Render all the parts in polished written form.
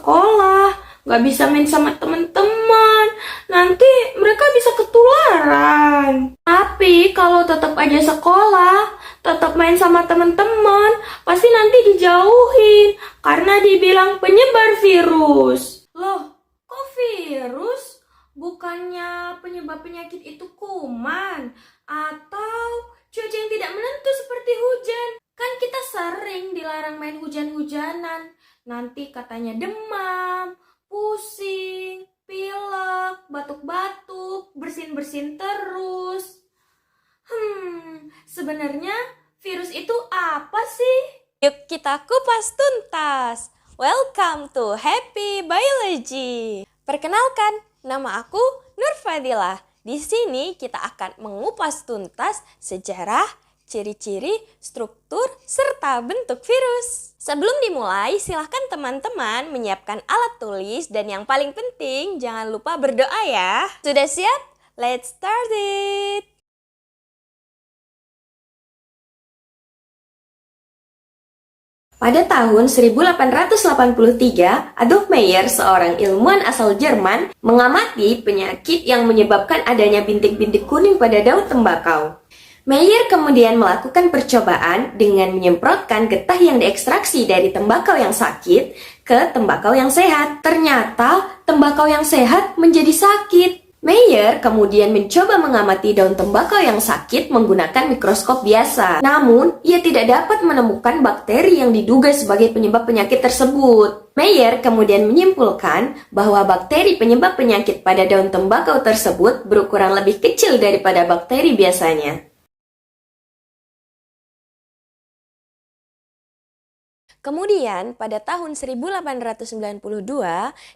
sekolah, nggak bisa main sama teman-teman. Nanti mereka bisa ketularan. Tapi kalau tetap aja sekolah, tetap main sama teman-teman, pasti nanti dijauhin karena dibilang penyebar virus. Loh, kok virus? Bukannya penyebab penyakit itu kuman atau cuaca yang tidak menentu seperti hujan? Kan kita sering dilarang main hujan-hujanan. Nanti katanya demam, pusing, pilek, batuk-batuk, bersin-bersin terus. Sebenarnya virus itu apa sih? Yuk kita kupas tuntas. Welcome to Happy Biology. Perkenalkan, nama aku Nur Fadilah. Di sini kita akan mengupas tuntas sejarah, ciri-ciri, struktur, serta bentuk virus. Sebelum dimulai, silahkan teman-teman menyiapkan alat tulis dan yang paling penting, jangan lupa berdoa ya. Sudah siap? Let's start it! Pada tahun 1883, Adolf Meyer, seorang ilmuwan asal Jerman, mengamati penyakit yang menyebabkan adanya bintik-bintik kuning pada daun tembakau. Meyer kemudian melakukan percobaan dengan menyemprotkan getah yang diekstraksi dari tembakau yang sakit ke tembakau yang sehat. Ternyata, tembakau yang sehat menjadi sakit. Meyer kemudian mencoba mengamati daun tembakau yang sakit menggunakan mikroskop biasa. Namun, ia tidak dapat menemukan bakteri yang diduga sebagai penyebab penyakit tersebut. Meyer kemudian menyimpulkan bahwa bakteri penyebab penyakit pada daun tembakau tersebut berukuran lebih kecil daripada bakteri biasanya. Kemudian, pada tahun 1892,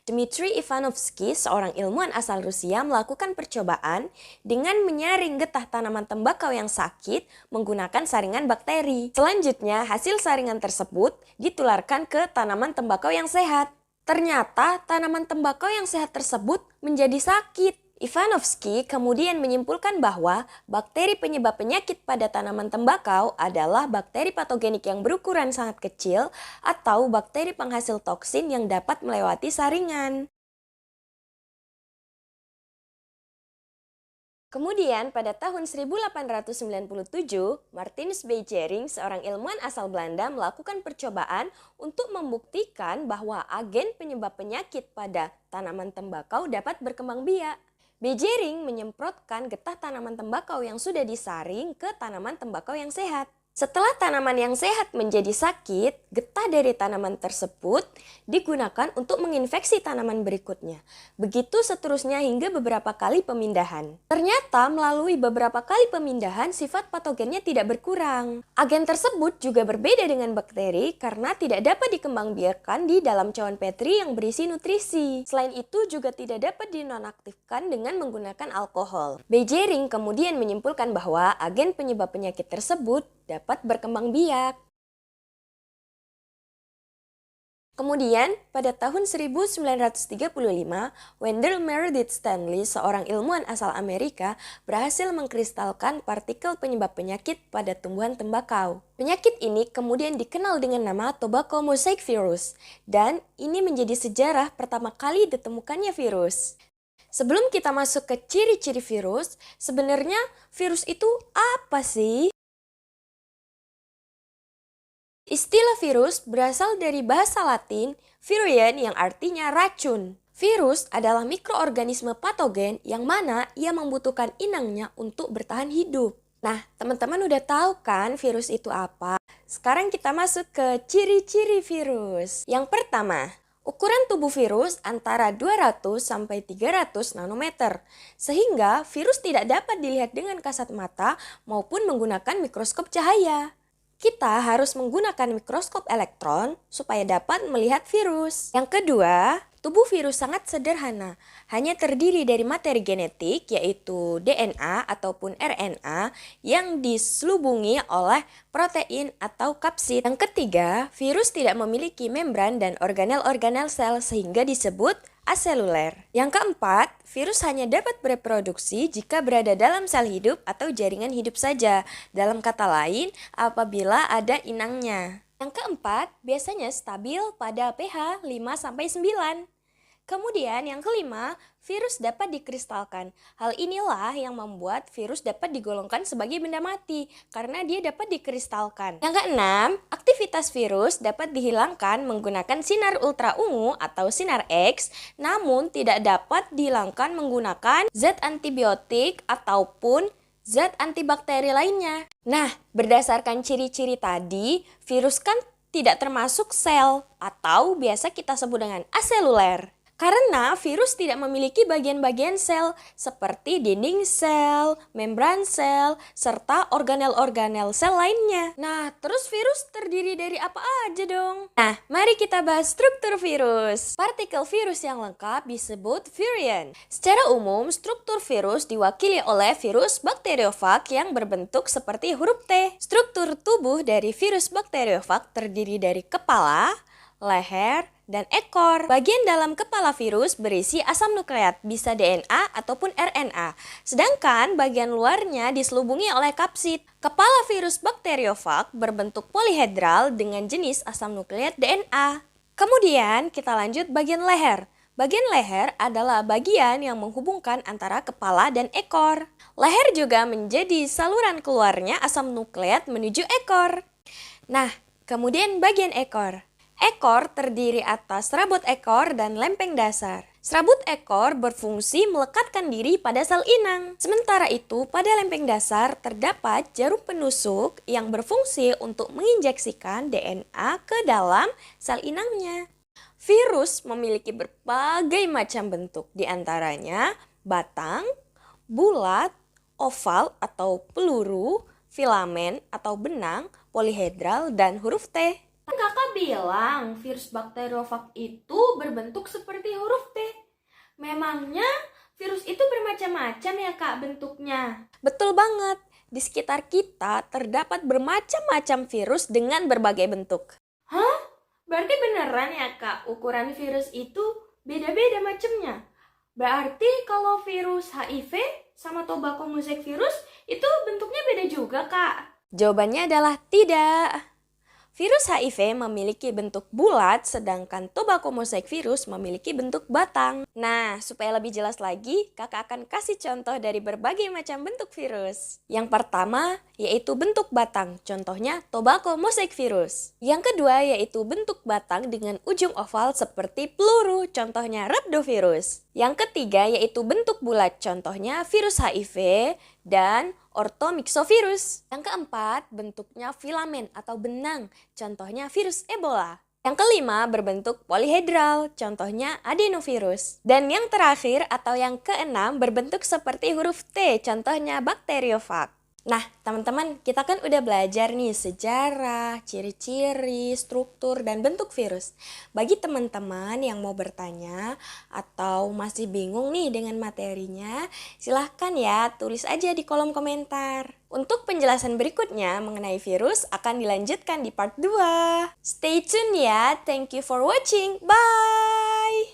Dmitri Ivanovsky, seorang ilmuwan asal Rusia, melakukan percobaan dengan menyaring getah tanaman tembakau yang sakit menggunakan saringan bakteri. Selanjutnya, hasil saringan tersebut ditularkan ke tanaman tembakau yang sehat. Ternyata, tanaman tembakau yang sehat tersebut menjadi sakit. Ivanovsky kemudian menyimpulkan bahwa bakteri penyebab penyakit pada tanaman tembakau adalah bakteri patogenik yang berukuran sangat kecil atau bakteri penghasil toksin yang dapat melewati saringan. Kemudian pada tahun 1897, Martinus Beijering, seorang ilmuwan asal Belanda, melakukan percobaan untuk membuktikan bahwa agen penyebab penyakit pada tanaman tembakau dapat berkembang biak. Beijering menyemprotkan getah tanaman tembakau yang sudah disaring ke tanaman tembakau yang sehat. Setelah tanaman yang sehat menjadi sakit, getah dari tanaman tersebut digunakan untuk menginfeksi tanaman berikutnya. Begitu seterusnya hingga beberapa kali pemindahan. Ternyata melalui beberapa kali pemindahan, sifat patogennya tidak berkurang. Agen tersebut juga berbeda dengan bakteri karena tidak dapat dikembangbiakkan di dalam cawan Petri yang berisi nutrisi. Selain itu juga tidak dapat dinonaktifkan dengan menggunakan alkohol. Beijering kemudian menyimpulkan bahwa agen penyebab penyakit tersebut dapat berkembang biak. Kemudian, pada tahun 1935, Wendell Meredith Stanley, seorang ilmuwan asal Amerika, berhasil mengkristalkan partikel penyebab penyakit pada tumbuhan tembakau. Penyakit ini kemudian dikenal dengan nama tobacco mosaic virus, dan ini menjadi sejarah pertama kali ditemukannya virus. Sebelum kita masuk ke ciri-ciri virus, sebenarnya virus itu apa sih? Istilah virus berasal dari bahasa Latin virion yang artinya racun. Virus adalah mikroorganisme patogen yang mana ia membutuhkan inangnya untuk bertahan hidup. Nah, teman-teman udah tahu kan virus itu apa? Sekarang kita masuk ke ciri-ciri virus. Yang pertama, ukuran tubuh virus antara 200 sampai 300 nanometer, sehingga virus tidak dapat dilihat dengan kasat mata maupun menggunakan mikroskop cahaya. Kita harus menggunakan mikroskop elektron supaya dapat melihat virus. Yang kedua, tubuh virus sangat sederhana, hanya terdiri dari materi genetik yaitu DNA ataupun RNA yang diselubungi oleh protein atau kapsid. Yang ketiga, virus tidak memiliki membran dan organel-organel sel sehingga disebut aseluler. Yang keempat, virus hanya dapat bereproduksi jika berada dalam sel hidup atau jaringan hidup saja. Dalam kata lain, apabila ada inangnya. Yang keempat, biasanya stabil pada pH 5-9. Kemudian yang kelima, virus dapat dikristalkan. Hal inilah yang membuat virus dapat digolongkan sebagai benda mati karena dia dapat dikristalkan. Yang keenam, aktivitas virus dapat dihilangkan menggunakan sinar ultra ungu atau sinar X, namun tidak dapat dihilangkan menggunakan zat antibiotik ataupun zat antibakteri lainnya. Nah, berdasarkan ciri-ciri tadi, virus kan tidak termasuk sel atau biasa kita sebut dengan aseluler. Karena virus tidak memiliki bagian-bagian sel seperti dinding sel, membran sel, serta organel-organel sel lainnya. Nah, terus virus terdiri dari apa aja dong? Nah, mari kita bahas struktur virus. Partikel virus yang lengkap disebut virion. Secara umum, struktur virus diwakili oleh virus bakteriofag yang berbentuk seperti huruf T. Struktur tubuh dari virus bakteriofag terdiri dari kepala, leher, dan ekor. Bagian dalam kepala virus berisi asam nukleat, bisa DNA ataupun RNA. Sedangkan bagian luarnya diselubungi oleh kapsid. Kepala virus bakteriofag berbentuk polihedral dengan jenis asam nukleat DNA. Kemudian kita lanjut bagian leher. Bagian leher adalah bagian yang menghubungkan antara kepala dan ekor. Leher juga menjadi saluran keluarnya asam nukleat menuju ekor. Nah, kemudian bagian ekor. Ekor terdiri atas serabut ekor dan lempeng dasar. Serabut ekor berfungsi melekatkan diri pada sel inang. Sementara itu, pada lempeng dasar terdapat jarum penusuk yang berfungsi untuk menginjeksikan DNA ke dalam sel inangnya. Virus memiliki berbagai macam bentuk, diantaranya batang, bulat, oval atau peluru, filamen atau benang, polihedral, dan huruf T. Kakak bilang virus bakteriofag itu berbentuk seperti huruf T. Memangnya virus itu bermacam-macam ya Kak bentuknya? Betul banget, di sekitar kita terdapat bermacam-macam virus dengan berbagai bentuk. Hah? Berarti beneran ya Kak ukuran virus itu beda-beda macamnya? Berarti kalau virus HIV sama tobacco mosaic virus itu bentuknya beda juga Kak? Jawabannya adalah tidak. Virus HIV memiliki bentuk bulat, sedangkan tobacco mosaic virus memiliki bentuk batang. Nah, supaya lebih jelas lagi, kakak akan kasih contoh dari berbagai macam bentuk virus. Yang pertama, yaitu bentuk batang, contohnya tobacco mosaic virus. Yang kedua, yaitu bentuk batang dengan ujung oval seperti peluru, contohnya rhabdovirus. Yang ketiga, yaitu bentuk bulat, contohnya virus HIV dan orthomyxovirus. Yang keempat, bentuknya filamen atau benang, contohnya virus Ebola. Yang kelima, berbentuk polihedral, contohnya adenovirus. Dan yang terakhir atau yang keenam, berbentuk seperti huruf T, contohnya bakteriofag. Nah, teman-teman, kita kan udah belajar nih sejarah, ciri-ciri, struktur, dan bentuk virus. Bagi teman-teman yang mau bertanya atau masih bingung nih dengan materinya, silahkan ya tulis aja di kolom komentar. Untuk penjelasan berikutnya mengenai virus akan dilanjutkan di part 2. Stay tune ya, thank you for watching, bye!